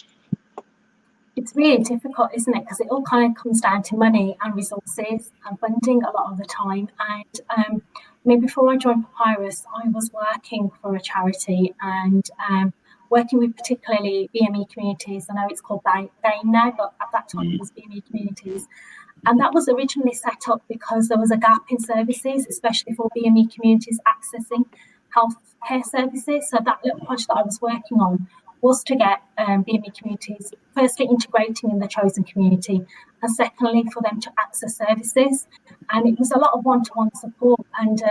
It's really difficult, isn't it? Because it all kind of comes down to money and resources and funding a lot of the time. And before I joined Papyrus, I was working for a charity and working with particularly BME communities. I know it's called Bally Baines now, but at that time it was BME communities. And that was originally set up because there was a gap in services, especially for BME communities accessing health care services. So that little project that I was working on was to get BME communities, firstly integrating in the chosen community, and secondly for them to access services. And it was a lot of one-to-one support, and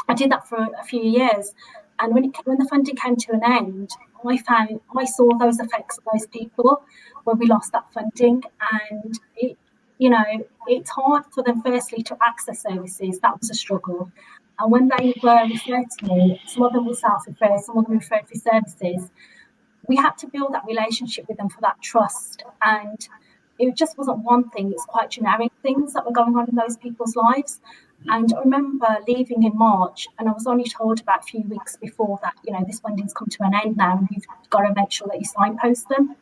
I did that for a few years. And when the funding came to an end, I saw those effects of those people where we lost that funding, and it's hard for them firstly to access services. That was a struggle. And when they were referred to me, some of them were self-referred, some of them referred for services. We had to build that relationship with them for that trust. And it just wasn't one thing, it's quite generic things that were going on in those people's lives. And I remember leaving in March, and I was only told about a few weeks before that, this funding's come to an end now, and you've got to make sure that you signpost them.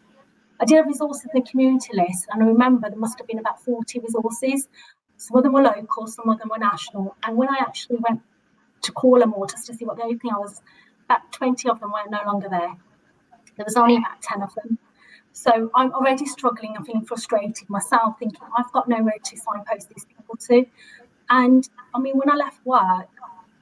I did a resources in the community list, and I remember there must have been about 40 resources. Some of them were local, some of them were national. And when I actually went to call them all just to see what the opening hours, about 20 of them were no longer there. There was only about 10 of them. So I'm already struggling and feeling frustrated myself, thinking I've got nowhere to signpost these people to. And when I left work,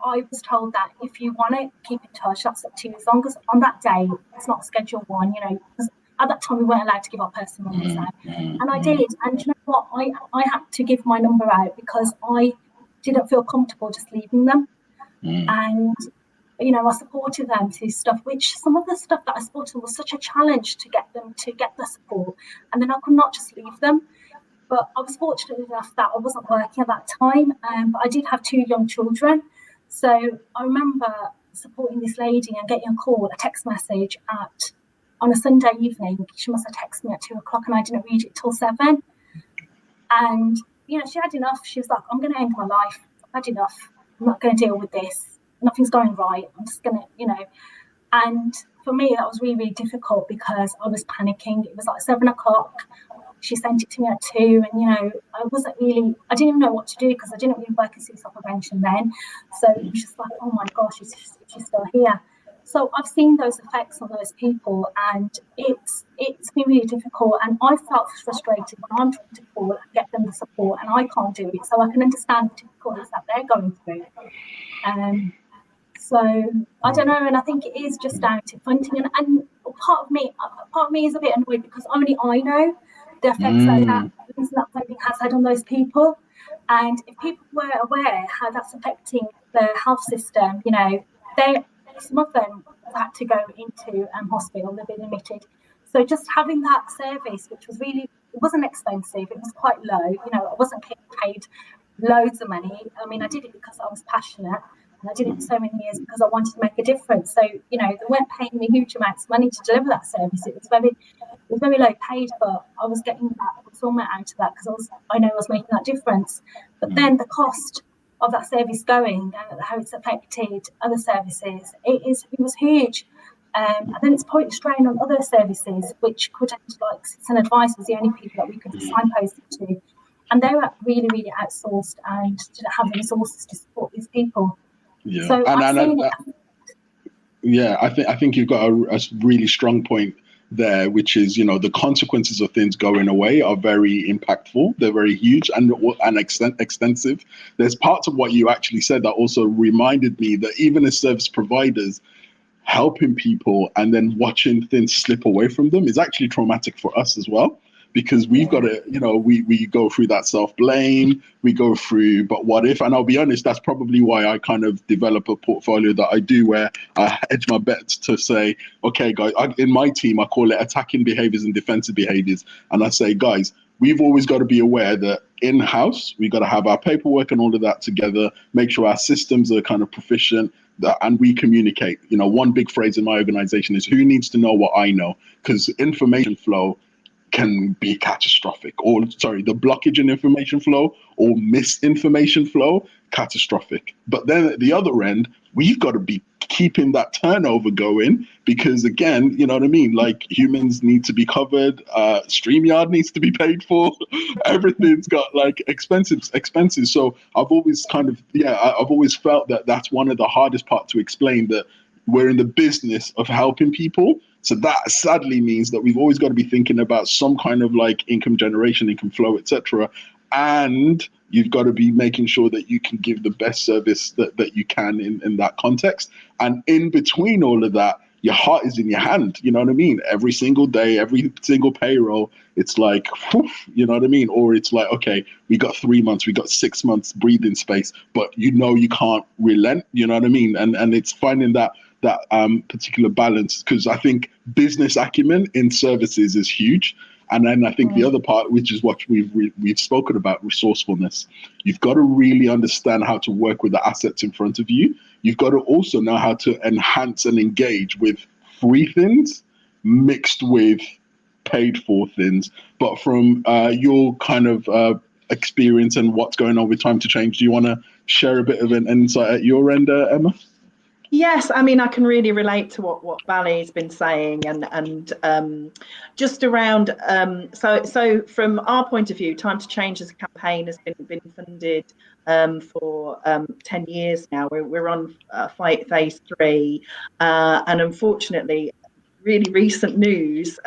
I was told that if you want to keep in touch, that's up to you. As long as on that day, it's not schedule one, because at that time we weren't allowed to give our personal numbers out. And I did. And you know what? I had to give my number out because I didn't feel comfortable just leaving them. And I supported them through stuff, which some of the stuff that I supported was such a challenge to get them to get the support. And then I could not just leave them. But I was fortunate enough that I wasn't working at that time, but I did have 2 young children. So I remember supporting this lady and getting a text message on a Sunday evening. She must have texted me at 2:00 and I didn't read it till 7. And, she had enough. She was like, I'm going to end my life. I've had enough. I'm not going to deal with this. Nothing's going right. I'm just going to, And for me, that was really, really difficult because I was panicking. It was like 7:00. She sent it to me at 2, and I didn't even know what to do because I didn't really work in suicide prevention then. So it was just like, oh my gosh, is she still here? So I've seen those effects on those people, and it's been really difficult. And I felt frustrated when I'm trying to call and get them the support, and I can't do it. So I can understand the difficulties that they're going through. So I don't know, and I think it is just down to funding. And part of me is a bit annoyed because only I know the effects that funding has had on those people. And if people were aware how that's affecting the health system, some of them had to go into hospital, they've been admitted. So just having that service, which was really, it wasn't expensive, it was quite low. I wasn't paid loads of money. I mean, I did it because I was passionate. And I did it for so many years because I wanted to make a difference. So, they weren't paying me huge amounts of money to deliver that service. It was very low paid, but I was getting that fulfillment out of that because I know I was making that difference. But then the cost of that service going and how it's affected other services, it was huge. And then it's putting strain on other services, which could Citizen Advice was the only people that we could signpost it to. And they were really, really outsourced and didn't have the resources to support these people. Yeah, so I think you've got a really strong point there, which is the consequences of things going away are very impactful. They're very huge and extensive. There's parts of what you actually said that also reminded me that even as service providers, helping people and then watching things slip away from them is actually traumatic for us as well. Because we've got to, we go through that self-blame, we go through, but what if? And I'll be honest, that's probably why I kind of develop a portfolio that I do where I hedge my bets to say, okay, guys, in my team, I call it attacking behaviors and defensive behaviors. And I say, guys, we've always got to be aware that in-house, we've got to have our paperwork and all of that together, make sure our systems are kind of proficient, and we communicate. One big phrase in my organization is who needs to know what I know? Because information flow can be catastrophic, the blockage in information flow or misinformation flow, catastrophic. But then at the other end, we've got to be keeping that turnover going because again, you know what I mean? Like humans need to be covered, StreamYard needs to be paid for, everything's got expenses. So I've always I've always felt that that's one of the hardest part to explain, that we're in the business of helping people. So that sadly means that we've always got to be thinking about some kind of income generation, income flow, etc. And you've got to be making sure that you can give the best service that you can in that context. And in between all of that, your heart is in your hand. You know what I mean? Every single day, every single payroll, it's like, whoof, you know what I mean? Or it's like, okay, we got 3 months, we got 6 months breathing space, but you can't relent. You know what I mean? And it's finding that particular balance, because I think business acumen in services is huge. And then I think the other part, which is what we've spoken about, resourcefulness. You've got to really understand how to work with the assets in front of you. You've got to also know how to enhance and engage with free things mixed with paid for things. But from your kind of experience and what's going on with Time to Change, do you want to share a bit of an insight at your end, Emma? Yes, I mean, I can really relate to what Bally's been saying, and just around. So from our point of view, Time to Change as a campaign has been funded for 10 years now. We're on phase 3, and unfortunately, really recent news.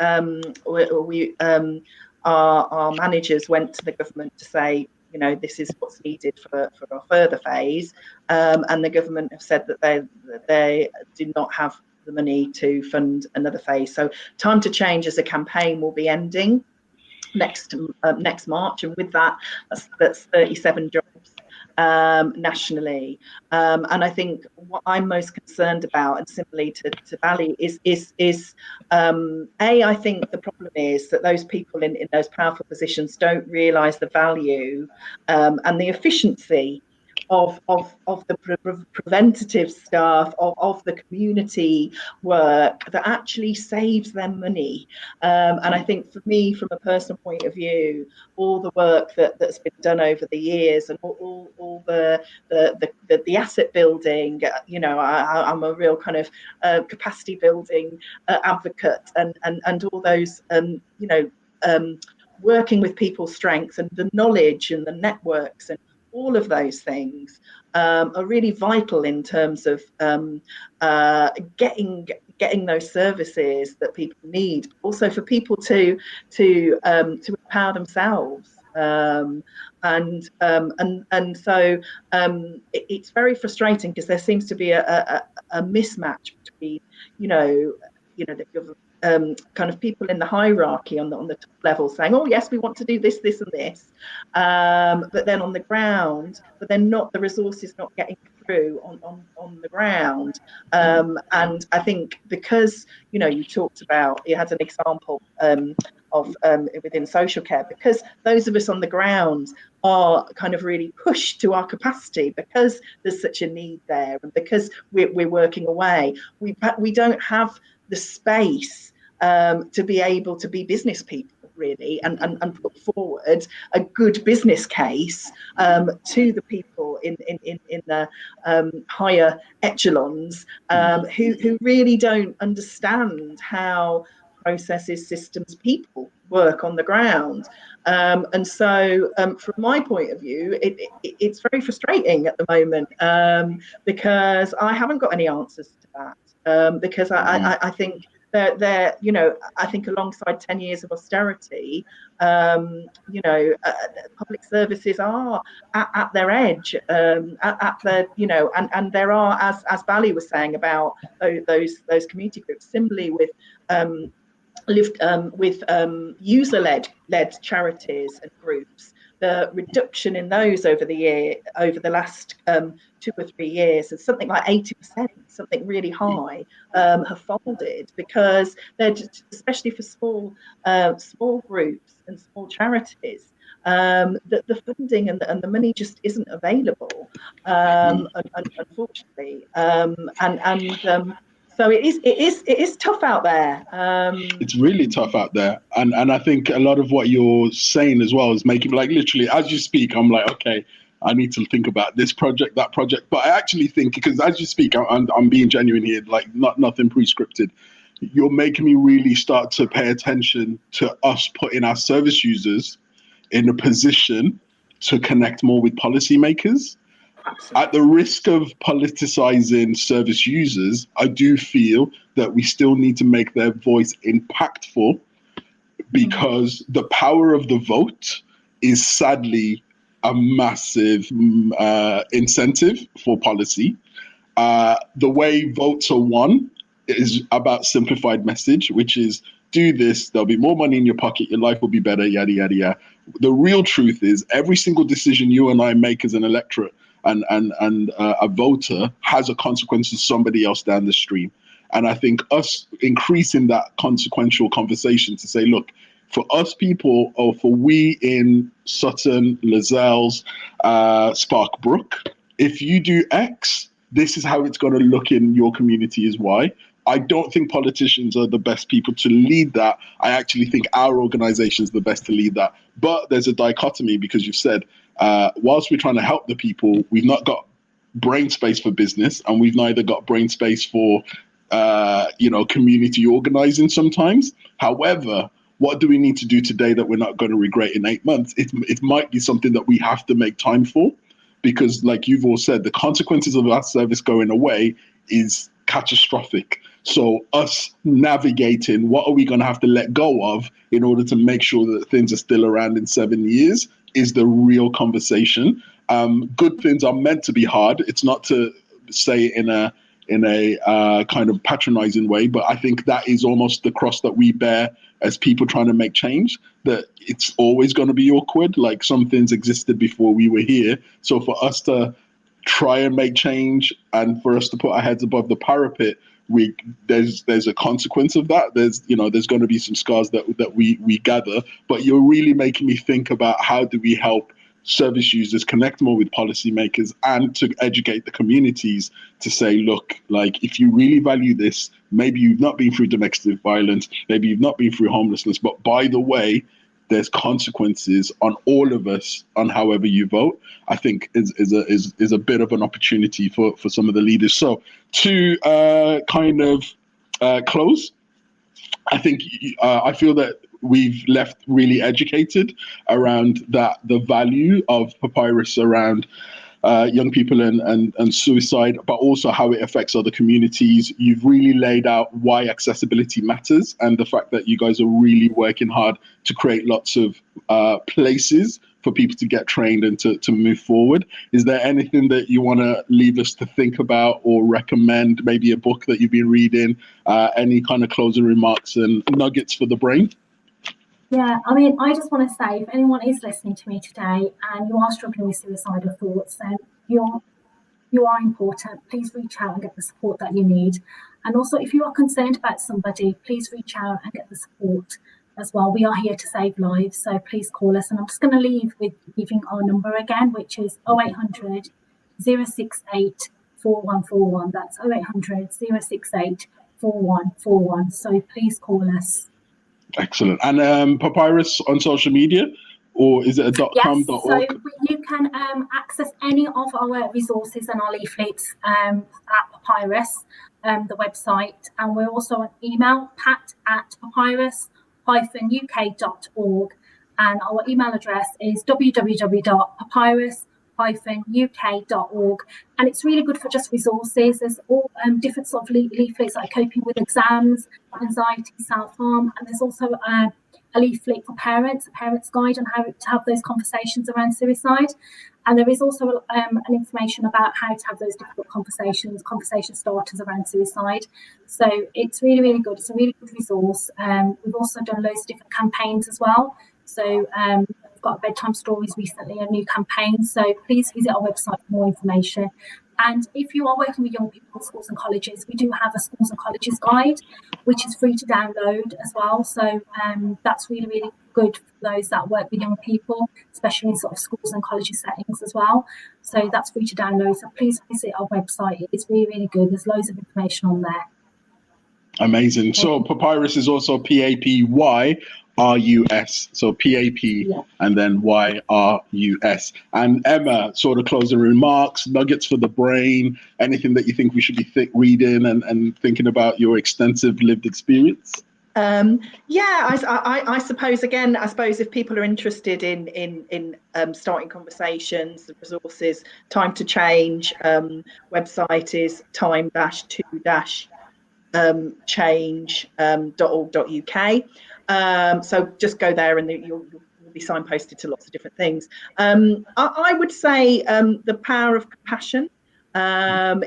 Our managers went to the government to say, this is what's needed for a further phase, and the government have said that they do not have the money to fund another phase. So Time to Change as a campaign will be ending next March, and with that's 37 jobs. nationally. And I think what I'm most concerned about, and similarly to Bally, is I think the problem is that those people in those powerful positions don't realise the value and the efficiency of the preventative stuff, of the community work that actually saves them money. And I think for me, from a personal point of view, all the work that's been done over the years and all the asset building, I'm a real kind of capacity building advocate, and all those, working with people's strengths and the knowledge and the networks and all of those things are really vital in terms of getting those services that people need. Also for people to empower themselves. And so it's very frustrating because there seems to be a mismatch between the kind of people in the hierarchy on the top level saying, oh yes, we want to do this and this, but then on the ground, but then not the resources not getting through on the ground. And I think because you talked about, you had an example of within social care, because those of us on the ground are kind of really pushed to our capacity because there's such a need there, and because we're working away, we don't have the space to be able to be business people really, and put forward a good business case to the people in the higher echelons who really don't understand how processes, systems, people work on the ground. And so from my point of view, it's very frustrating at the moment because I haven't got any answers to that, because I think they're I think alongside 10 years of austerity, public services are at their edge, at the and there are, as Bally was saying about those community groups, similarly with user-led charities and groups, the reduction in those over the last 2 or 3 years is something like 80%, something really high, have folded because they're just, especially for small groups and small charities, the funding and the money just isn't available, unfortunately, so it is tough out there. It's really tough out there, and I think a lot of what you're saying as well is making, like, literally as you speak, I'm like, okay, I need to think about this project, that project. But I actually think, because as you speak, I'm being genuine here, like nothing pre-scripted. You're making me really start to pay attention to us putting our service users in a position to connect more with policymakers. Absolutely. At the risk of politicizing service users, I do feel that we still need to make their voice impactful, because the power of the vote is sadly a massive incentive for policy. The way votes are won is about simplified message, which is do this, there'll be more money in your pocket, your life will be better, yada, yada, yada. The real truth is every single decision you and I make as an electorate and a voter has a consequence to somebody else down the stream. And I think us increasing that consequential conversation to say, look, for us people, or for we in Sutton, Lozells, Sparkbrook, if you do X, this is how it's going to look in your community is Y. I don't think politicians are the best people to lead that. I actually think our organization is the best to lead that. But there's a dichotomy, because you've said, whilst we're trying to help the people, we've not got brain space for business, and we've neither got brain space for, community organizing sometimes. However, what do we need to do today that we're not going to regret in 8 months? It might be something that we have to make time for, because like you've all said, the consequences of that service going away is catastrophic. So us navigating what are we going to have to let go of in order to make sure that things are still around in 7 years is the real conversation. Good things are meant to be hard. It's not to say in in a kind of patronizing way, but I think that is almost the cross that we bear as people trying to make change, that it's always going to be awkward. Like, some things existed before we were here. So for us to try and make change, and for us to put our heads above the parapet, there's a consequence of that. There's going to be some scars that we gather. But you're really making me think about, how do we help service users connect more with policymakers, and to educate the communities to say, look, like, if you really value this, maybe you've not been through domestic violence, maybe you've not been through homelessness, but by the way, there's consequences on all of us on however you vote. I think is a bit of an opportunity for some of the leaders. So to kind of close, I think I feel that we've left really educated around the value of Papyrus around young people and suicide, but also how it affects other communities. You've really laid out why accessibility matters, and the fact that you guys are really working hard to create lots of places for people to get trained and to move forward. Is there anything that you want to leave us to think about or recommend? Maybe a book that you've been reading, any kind of closing remarks and nuggets for the brain? Yeah, I mean, I just want to say, if anyone is listening to me today and you are struggling with suicidal thoughts, then you are important. Please reach out and get the support that you need. And also, if you are concerned about somebody, please reach out and get the support as well. We are here to save lives, so please call us. And I'm just going to leave with giving our number again, which is 0800 068 4141. That's 0800 068 4141. So please call us. Excellent. And Papyrus on social media, or is it a .com, Yes, .org? so you can access any of our resources and our leaflets at Papyrus, the website, and we're also on email, pat@papyrus-uk.org, and our email address is www.papyrus-uk.org, and it's really good for just resources. There's all different sort of leaflets like coping with exams, anxiety, self-harm, and there's also a leaflet for parents, a parent's guide on how to have those conversations around suicide. And there is also an information about how to have those difficult conversation starters around suicide. So it's really, really good. It's a really good resource. We've also done loads of different campaigns as well. So we've got bedtime stories recently, a new campaign. So please visit our website for more information. And if you are working with young people in schools and colleges, we do have a schools and colleges guide, which is free to download as well. So that's really, really good for those that work with young people, especially in sort of schools and colleges settings as well. So that's free to download. So please visit our website. It's really, really good. There's loads of information on there. Amazing. So Papyrus is also PAPYRUS. So PAP, yeah, and then YRUS. And Emma, sort of closing remarks, nuggets for the brain, anything that you think we should be reading and thinking about your extensive lived experience? I suppose if people are interested in starting conversations, the resources, Time to Change, website is time-change.org.uk. So just go there and you'll be signposted to lots of different things. I would say the power of compassion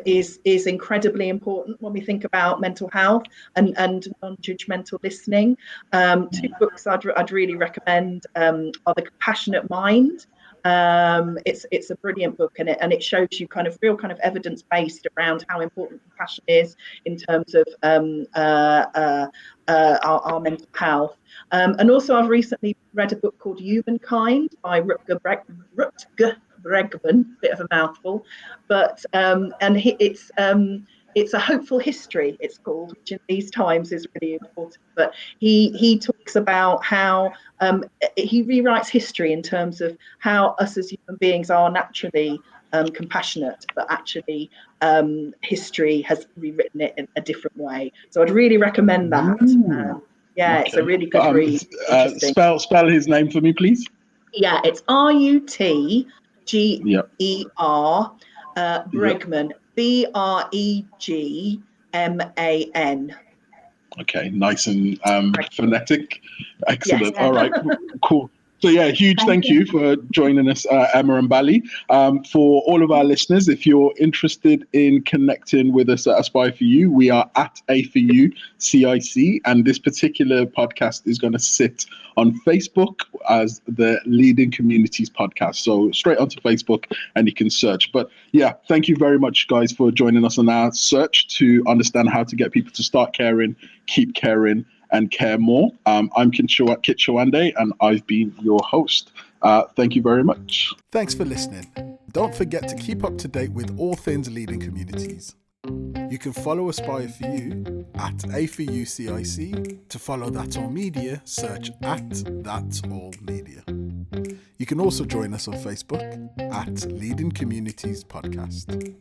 is incredibly important when we think about mental health and non-judgmental listening. Two books I'd really recommend are The Compassionate Mind. It's a brilliant book, and it shows you real evidence based around how important compassion is in terms of our mental health. And also I've recently read a book called Humankind by Rutger Bregman, bit of a mouthful, but it's a hopeful history, it's called, which in these times is really important. But he talks about how he rewrites history in terms of how us as human beings are naturally compassionate, but actually history has rewritten it in a different way. So I'd really recommend that. Okay. It's a really good read. Spell his name for me, please. Yeah, it's RUTGER, Bregman, BREGMAN. Okay, nice and phonetic. Excellent. Yes. All right, cool. So yeah, huge thank you for joining us, Emma and Bally. For all of our listeners, if you're interested in connecting with us at Aspire for You, we are at A4U CIC, and this particular podcast is going to sit on Facebook as the Leading Communities podcast. So straight onto Facebook and you can search. But yeah, thank you very much, guys, for joining us on our search to understand how to get people to start caring, keep caring, and care more. I'm Kit Chawande, and I've been your host. Thank you very much. Thanks for listening. Don't forget to keep up to date with all things Leading Communities. You can follow Aspire for You at A4UCIC. To follow That's All Media, search at That's All Media. You can also join us on Facebook at Leading Communities Podcast.